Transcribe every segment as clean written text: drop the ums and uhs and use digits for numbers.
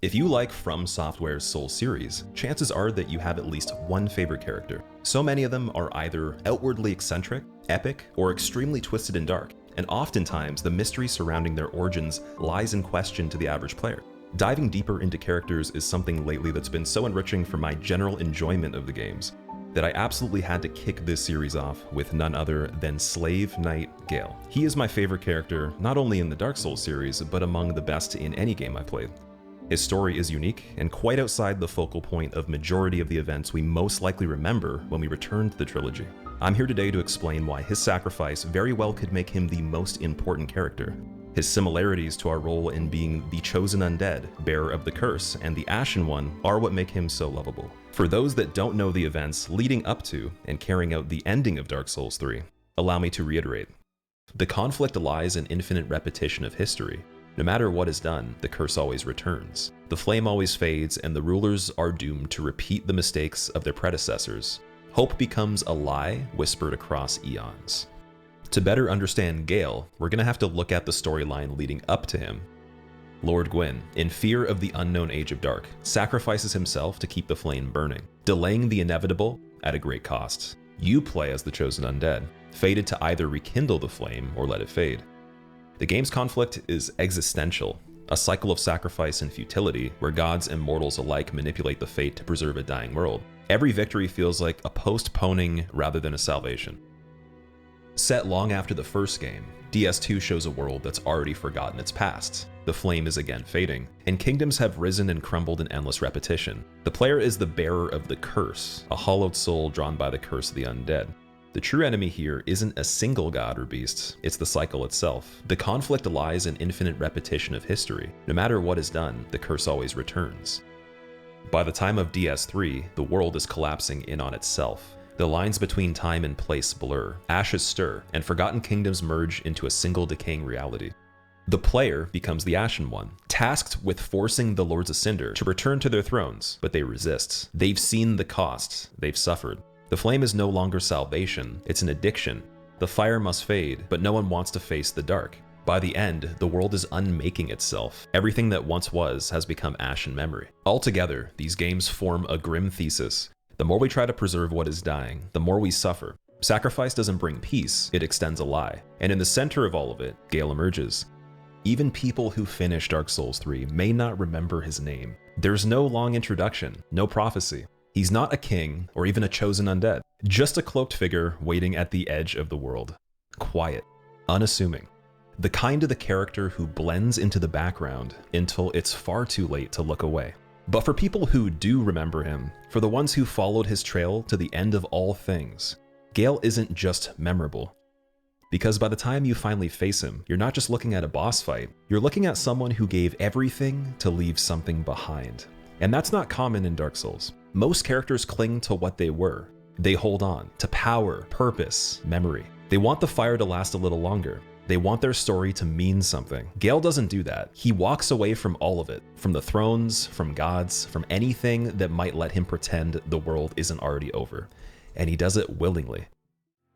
If you like From Software's Souls series, chances are that you have at least one favorite character. So many of them are either outwardly eccentric, epic, or extremely twisted and dark, and oftentimes the mystery surrounding their origins lies in question to the average player. Diving deeper into characters is something lately that's been so enriching for my general enjoyment of the games that I absolutely had to kick this series off with none other than Slave Knight Gael. He is my favorite character, not only in the Dark Souls series, but among the best in any game I've played. His story is unique and quite outside the focal point of majority of the events we most likely remember when we return to the trilogy. I'm here today to explain why his sacrifice very well could make him the most important character. His similarities to our role in being the chosen undead, bearer of the curse, and the Ashen One are what make him so lovable. For those that don't know the events leading up to and carrying out the ending of Dark Souls 3, allow me to reiterate. The conflict lies in infinite repetition of history. No matter what is done, the curse always returns. The flame always fades, and the rulers are doomed to repeat the mistakes of their predecessors. Hope becomes a lie whispered across eons. To better understand Gael, we're gonna have to look at the storyline leading up to him. Lord Gwyn, in fear of the unknown age of dark, sacrifices himself to keep the flame burning, delaying the inevitable at a great cost. You play as the chosen undead, fated to either rekindle the flame or let it fade. The game's conflict is existential, a cycle of sacrifice and futility where gods and mortals alike manipulate the fate to preserve a dying world. Every victory feels like a postponing rather than a salvation. Set long after the first game, DS2 shows a world that's already forgotten its past. The flame is again fading, and kingdoms have risen and crumbled in endless repetition. The player is the bearer of the curse, a hollowed soul drawn by the curse of the undead. The true enemy here isn't a single god or beast, it's the cycle itself. The conflict lies in infinite repetition of history. No matter what is done, the curse always returns. By the time of DS3, the world is collapsing in on itself. The lines between time and place blur, ashes stir, and forgotten kingdoms merge into a single decaying reality. The player becomes the Ashen One, tasked with forcing the Lords of Cinder to return to their thrones, but they resist. They've seen the cost, they've suffered. The flame is no longer salvation, it's an addiction. The fire must fade, but no one wants to face the dark. By the end, the world is unmaking itself. Everything that once was has become ashen memory. Altogether, these games form a grim thesis. The more we try to preserve what is dying, the more we suffer. Sacrifice doesn't bring peace, it extends a lie. And in the center of all of it, Gael emerges. Even people who finish Dark Souls 3 may not remember his name. There's no long introduction, no prophecy. He's not a king or even a chosen undead, just a cloaked figure waiting at the edge of the world. Quiet, unassuming. The kind of the character who blends into the background until it's far too late to look away. But for people who do remember him, for the ones who followed his trail to the end of all things, Gael isn't just memorable. Because by the time you finally face him, you're not just looking at a boss fight, you're looking at someone who gave everything to leave something behind. And that's not common in Dark Souls. Most characters cling to what they were. They hold on to power, purpose, memory. They want the fire to last a little longer. They want their story to mean something. Gael doesn't do that. He walks away from all of it, from the thrones, from gods, from anything that might let him pretend the world isn't already over. And he does it willingly.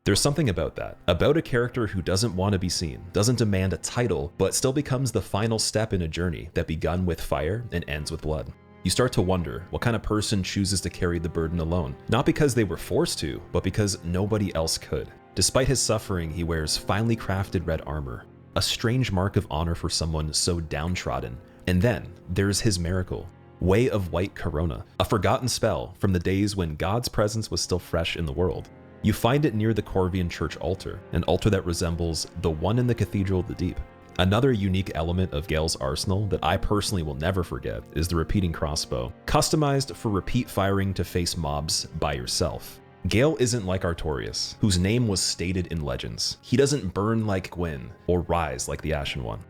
There's something about that, about a character who doesn't want to be seen, doesn't demand a title, but still becomes the final step in a journey that begun with fire and ends with blood. You start to wonder what kind of person chooses to carry the burden alone, not because they were forced to, but because nobody else could. Despite his suffering, he wears finely crafted red armor, a strange mark of honor for someone so downtrodden. And then there's his miracle, Way of White Corona, a forgotten spell from the days when God's presence was still fresh in the world. You find it near the Corvian church altar, an altar that resembles the one in the Cathedral of the Deep. Another unique element of Gael's arsenal that I personally will never forget is the repeating crossbow, customized for repeat firing to face mobs by yourself. Gael isn't like Artorias, whose name was stated in legends. He doesn't burn like Gwyn or rise like the Ashen One.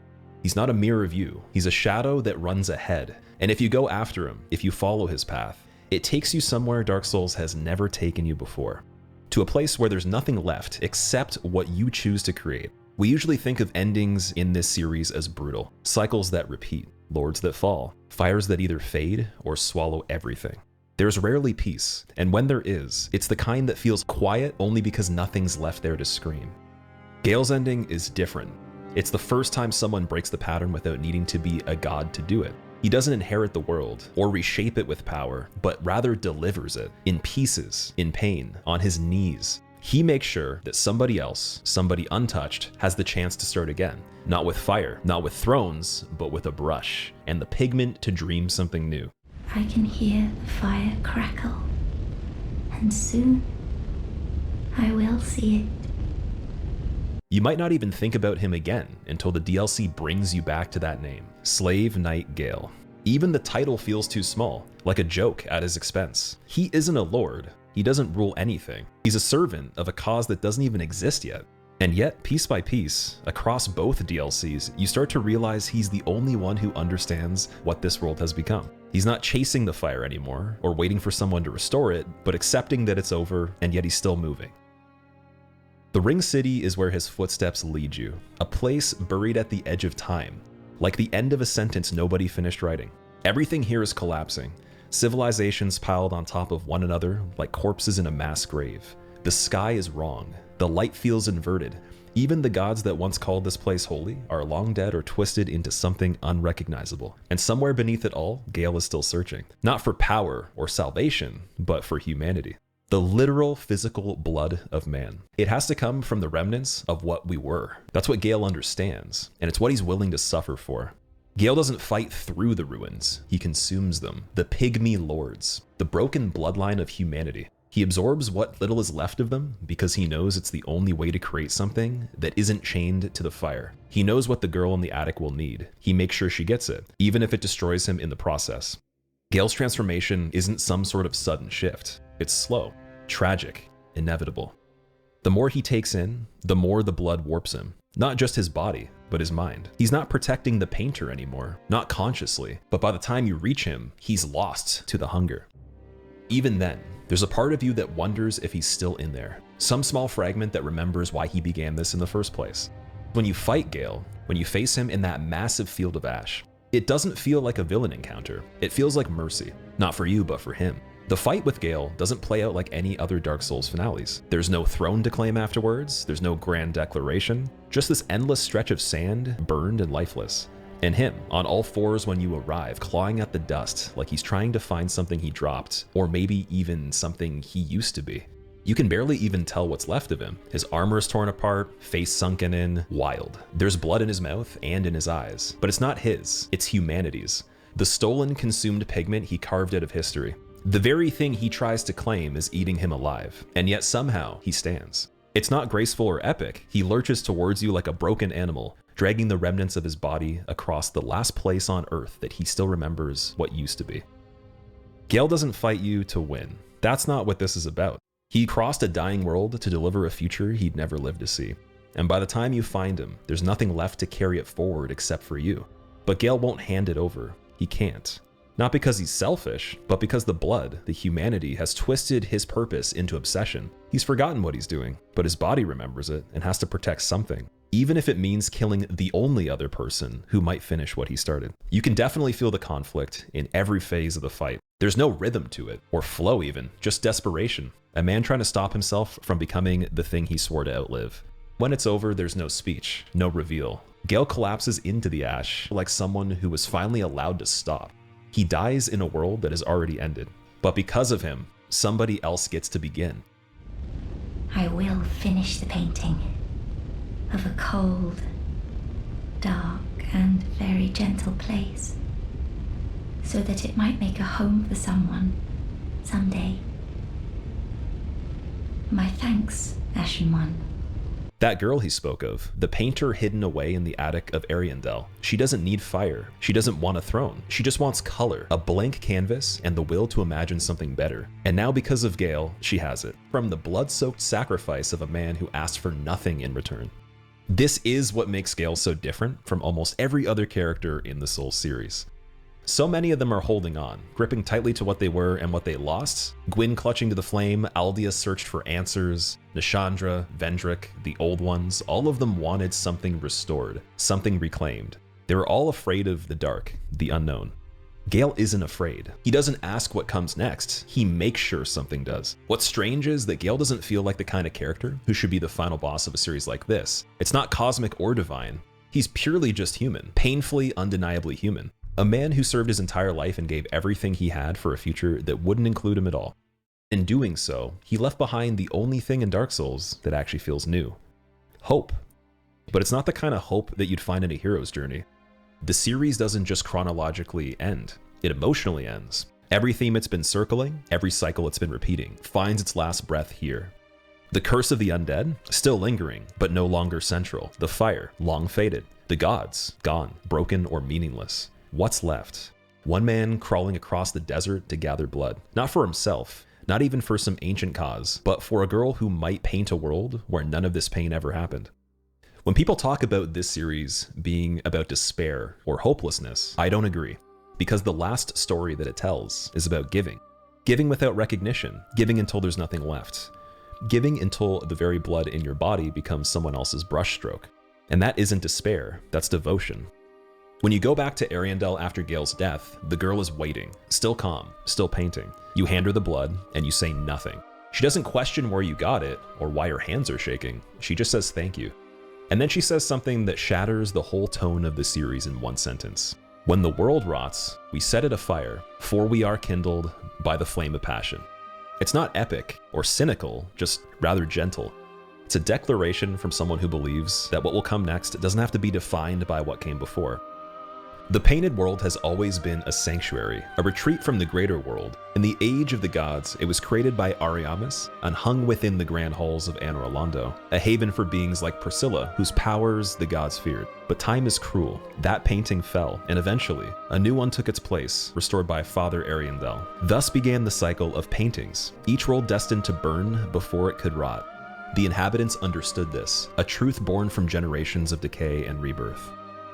He's not a mirror of you, he's a shadow that runs ahead. And if you go after him, if you follow his path, it takes you somewhere Dark Souls has never taken you before. To a place where there's nothing left except what you choose to create. We usually think of endings in this series as brutal, cycles that repeat, lords that fall, fires that either fade or swallow everything. There's rarely peace, and when there is, it's the kind that feels quiet only because nothing's left there to scream. Gael's ending is different. It's the first time someone breaks the pattern without needing to be a god to do it. He doesn't inherit the world or reshape it with power, but rather delivers it in pieces, in pain, on his knees. He makes sure that somebody else, somebody untouched, has the chance to start again. Not with fire, not with thrones, but with a brush and the pigment to dream something new. I can hear the fire crackle, and soon I will see it. You might not even think about him again until the DLC brings you back to that name, Slave Knight Gael. Even the title feels too small, like a joke at his expense. He isn't a lord. He doesn't rule anything. He's a servant of a cause that doesn't even exist yet. And yet, piece by piece, across both DLCs, you start to realize he's the only one who understands what this world has become. He's not chasing the fire anymore, or waiting for someone to restore it, but accepting that it's over, and yet he's still moving. The Ring City is where his footsteps lead you, a place buried at the edge of time, like the end of a sentence nobody finished writing. Everything here is collapsing, civilizations piled on top of one another like corpses in a mass grave. The sky is wrong, the light feels inverted. Even the gods that once called this place holy are long dead or twisted into something unrecognizable. And somewhere beneath it all, Gael is still searching, not for power or salvation, but for humanity. The literal physical blood of man. It has to come from the remnants of what we were. That's what Gael understands, and it's what he's willing to suffer for. Gael doesn't fight through the ruins, he consumes them. The pygmy lords, the broken bloodline of humanity. He absorbs what little is left of them because he knows it's the only way to create something that isn't chained to the fire. He knows what the girl in the attic will need. He makes sure she gets it, even if it destroys him in the process. Gael's transformation isn't some sort of sudden shift. It's slow, tragic, inevitable. The more he takes in, the more the blood warps him. Not just his body, but his mind. He's not protecting the painter anymore, not consciously, but by the time you reach him, he's lost to the hunger. Even then, there's a part of you that wonders if he's still in there. Some small fragment that remembers why he began this in the first place. When you fight Gael, when you face him in that massive field of ash, it doesn't feel like a villain encounter. It feels like mercy. Not for you, but for him. The fight with Gael doesn't play out like any other Dark Souls finales. There's no throne to claim afterwards, there's no grand declaration, just this endless stretch of sand, burned and lifeless. And him, on all fours when you arrive, clawing at the dust like he's trying to find something he dropped, or maybe even something he used to be. You can barely even tell what's left of him. His armor is torn apart, face sunken in, wild. There's blood in his mouth and in his eyes, but it's not his, it's humanity's. The stolen, consumed pigment he carved out of history. The very thing he tries to claim is eating him alive, and yet somehow he stands. It's not graceful or epic. He lurches towards you like a broken animal, dragging the remnants of his body across the last place on Earth that he still remembers what used to be. Gael doesn't fight you to win. That's not what this is about. He crossed a dying world to deliver a future he'd never lived to see. And by the time you find him, there's nothing left to carry it forward except for you. But Gael won't hand it over. He can't. Not because he's selfish, but because the blood, the humanity, has twisted his purpose into obsession. He's forgotten what he's doing, but his body remembers it and has to protect something, even if it means killing the only other person who might finish what he started. You can definitely feel the conflict in every phase of the fight. There's no rhythm to it, or flow even, just desperation. A man trying to stop himself from becoming the thing he swore to outlive. When it's over, there's no speech, no reveal. Gael collapses into the ash like someone who was finally allowed to stop. He dies in a world that has already ended, but because of him, somebody else gets to begin. I will finish the painting of a cold, dark, and very gentle place, so that it might make a home for someone someday. My thanks, Ashen One. That girl he spoke of, the painter hidden away in the attic of Ariandel, she doesn't need fire. She doesn't want a throne. She just wants color, a blank canvas, and the will to imagine something better. And now because of Gael, she has it. From the blood-soaked sacrifice of a man who asked for nothing in return. This is what makes Gael so different from almost every other character in the Souls series. So many of them are holding on, gripping tightly to what they were and what they lost. Gwyn clutching to the flame, Aldia searched for answers, Nishandra, Vendrick, the Old Ones, all of them wanted something restored, something reclaimed. They were all afraid of the dark, the unknown. Gael isn't afraid. He doesn't ask what comes next, he makes sure something does. What's strange is that Gael doesn't feel like the kind of character who should be the final boss of a series like this. It's not cosmic or divine. He's purely just human, painfully, undeniably human. A man who served his entire life and gave everything he had for a future that wouldn't include him at all. In doing so, he left behind the only thing in Dark Souls that actually feels new. Hope. But it's not the kind of hope that you'd find in a hero's journey. The series doesn't just chronologically end, it emotionally ends. Every theme it's been circling, every cycle it's been repeating, finds its last breath here. The curse of the undead, still lingering, but no longer central. The fire, long faded. The gods, gone, broken or meaningless. What's left? One man crawling across the desert to gather blood. Not for himself, not even for some ancient cause, but for a girl who might paint a world where none of this pain ever happened. When people talk about this series being about despair or hopelessness, I don't agree. Because the last story that it tells is about giving. Giving without recognition, giving until there's nothing left. Giving until the very blood in your body becomes someone else's brushstroke. And that isn't despair, that's devotion. When you go back to Ariandel after Gail's death, the girl is waiting, still calm, still painting. You hand her the blood, and you say nothing. She doesn't question where you got it, or why her hands are shaking. She just says thank you. And then she says something that shatters the whole tone of the series in one sentence. When the world rots, we set it afire, for we are kindled by the flame of passion. It's not epic or cynical, just rather gentle. It's a declaration from someone who believes that what will come next doesn't have to be defined by what came before. The painted world has always been a sanctuary, a retreat from the greater world. In the age of the gods, it was created by Ariamis and hung within the grand halls of Anor Londo, a haven for beings like Priscilla, whose powers the gods feared. But time is cruel. That painting fell, and eventually, a new one took its place, restored by Father Ariandel. Thus began the cycle of paintings, each world destined to burn before it could rot. The inhabitants understood this, a truth born from generations of decay and rebirth.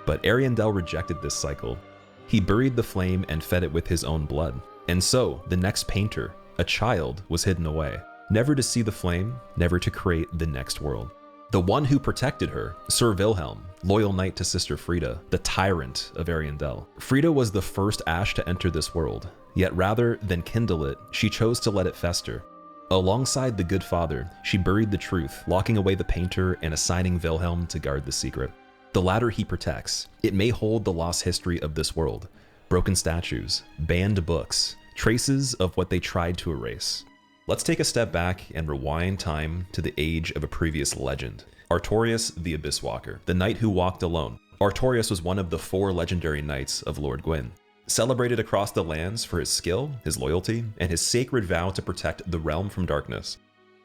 But Ariandel rejected this cycle. He buried the flame and fed it with his own blood. And so, the next painter, a child, was hidden away, never to see the flame, never to create the next world. The one who protected her, Sir Wilhelm, loyal knight to Sister Frida, the tyrant of Ariandel. Frida was the first ash to enter this world, yet rather than kindle it, she chose to let it fester. Alongside the good father, she buried the truth, locking away the painter and assigning Wilhelm to guard the secret. The latter he protects. It may hold the lost history of this world. Broken statues, banned books, traces of what they tried to erase. Let's take a step back and rewind time to the age of a previous legend. Artorias the Abyss Walker, the knight who walked alone. Artorias was one of the 4 legendary knights of Lord Gwyn. Celebrated across the lands for his skill, his loyalty, and his sacred vow to protect the realm from darkness.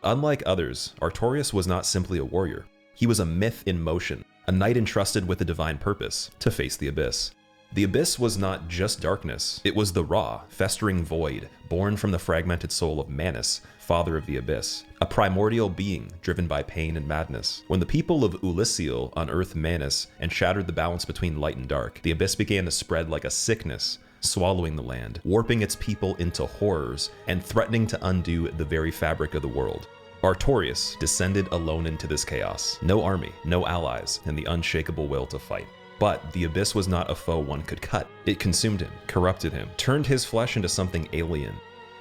Unlike others, Artorias was not simply a warrior. He was a myth in motion. A knight entrusted with a divine purpose, to face the abyss. The abyss was not just darkness, it was the raw, festering void, born from the fragmented soul of Manus, father of the abyss, a primordial being driven by pain and madness. When the people of Ulysseal unearthed Manus and shattered the balance between light and dark, the abyss began to spread like a sickness, swallowing the land, warping its people into horrors, and threatening to undo the very fabric of the world. Artorias descended alone into this chaos. No army, no allies, and the unshakable will to fight. But the abyss was not a foe one could cut. It consumed him, corrupted him, turned his flesh into something alien.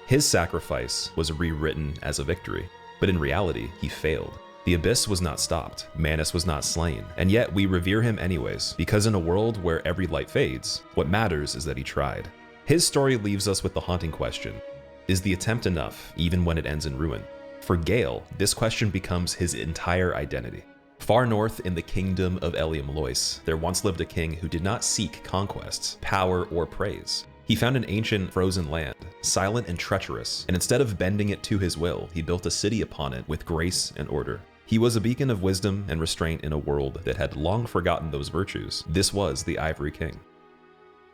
His sacrifice was rewritten as a victory, but in reality, he failed. The abyss was not stopped, Manus was not slain, and yet we revere him anyways, because in a world where every light fades, what matters is that he tried. His story leaves us with the haunting question: is the attempt enough, even when it ends in ruin? For Gael, this question becomes his entire identity. Far north in the kingdom of Eliam Lois, there once lived a king who did not seek conquests, power, or praise. He found an ancient frozen land, silent and treacherous, and instead of bending it to his will, he built a city upon it with grace and order. He was a beacon of wisdom and restraint in a world that had long forgotten those virtues. This was the Ivory King.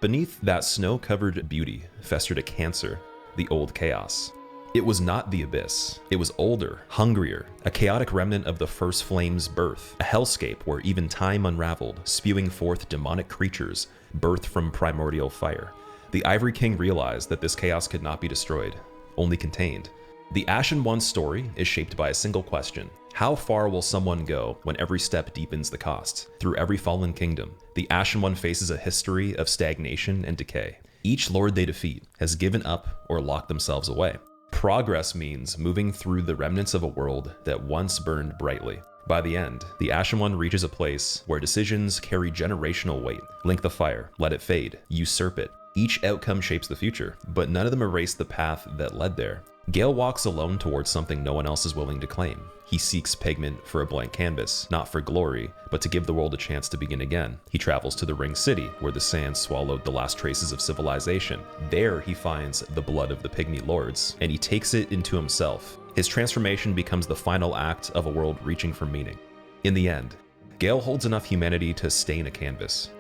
Beneath that snow-covered beauty festered a cancer, the old chaos. It was not the abyss. It was older, hungrier, a chaotic remnant of the first flame's birth, a hellscape where even time unraveled, spewing forth demonic creatures birthed from primordial fire. The Ivory King realized that this chaos could not be destroyed, only contained. The Ashen One's story is shaped by a single question: how far will someone go when every step deepens the cost? Through every fallen kingdom, the Ashen One faces a history of stagnation and decay. Each lord they defeat has given up or locked themselves away. Progress means moving through the remnants of a world that once burned brightly. By the end, the Ashen One reaches a place where decisions carry generational weight. Link the fire, let it fade, usurp it. Each outcome shapes the future, but none of them erase the path that led there. Gael walks alone towards something no one else is willing to claim. He seeks pigment for a blank canvas, not for glory, but to give the world a chance to begin again. He travels to the Ring City, where the sand swallowed the last traces of civilization. There he finds the blood of the Pygmy Lords, and he takes it into himself. His transformation becomes the final act of a world reaching for meaning. In the end, Gael holds enough humanity to stain a canvas.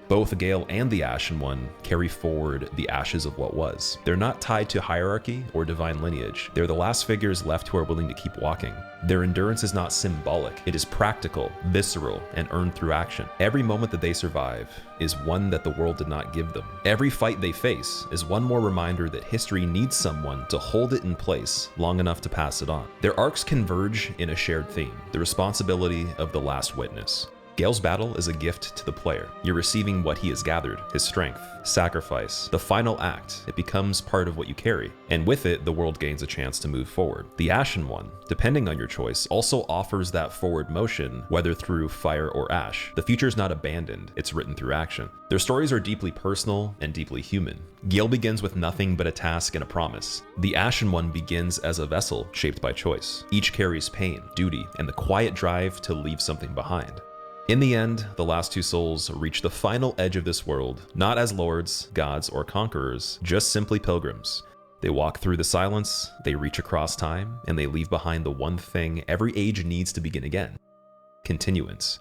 Both Gael and the Ashen One carry forward the ashes of what was. They're not tied to hierarchy or divine lineage. They're the last figures left who are willing to keep walking. Their endurance is not symbolic. It is practical, visceral, and earned through action. Every moment that they survive is one that the world did not give them. Every fight they face is one more reminder that history needs someone to hold it in place long enough to pass it on. Their arcs converge in a shared theme, the responsibility of the last witness. Gael's battle is a gift to the player. You're receiving what he has gathered, his strength, sacrifice, the final act. It becomes part of what you carry, and with it, the world gains a chance to move forward. The Ashen One, depending on your choice, also offers that forward motion, whether through fire or ash. The future is not abandoned, it's written through action. Their stories are deeply personal and deeply human. Gael begins with nothing but a task and a promise. The Ashen One begins as a vessel shaped by choice. Each carries pain, duty, and the quiet drive to leave something behind. In the end, the last two souls reach the final edge of this world, not as lords, gods, or conquerors, just simply pilgrims. They walk through the silence, they reach across time, and they leave behind the one thing every age needs to begin again: continuance.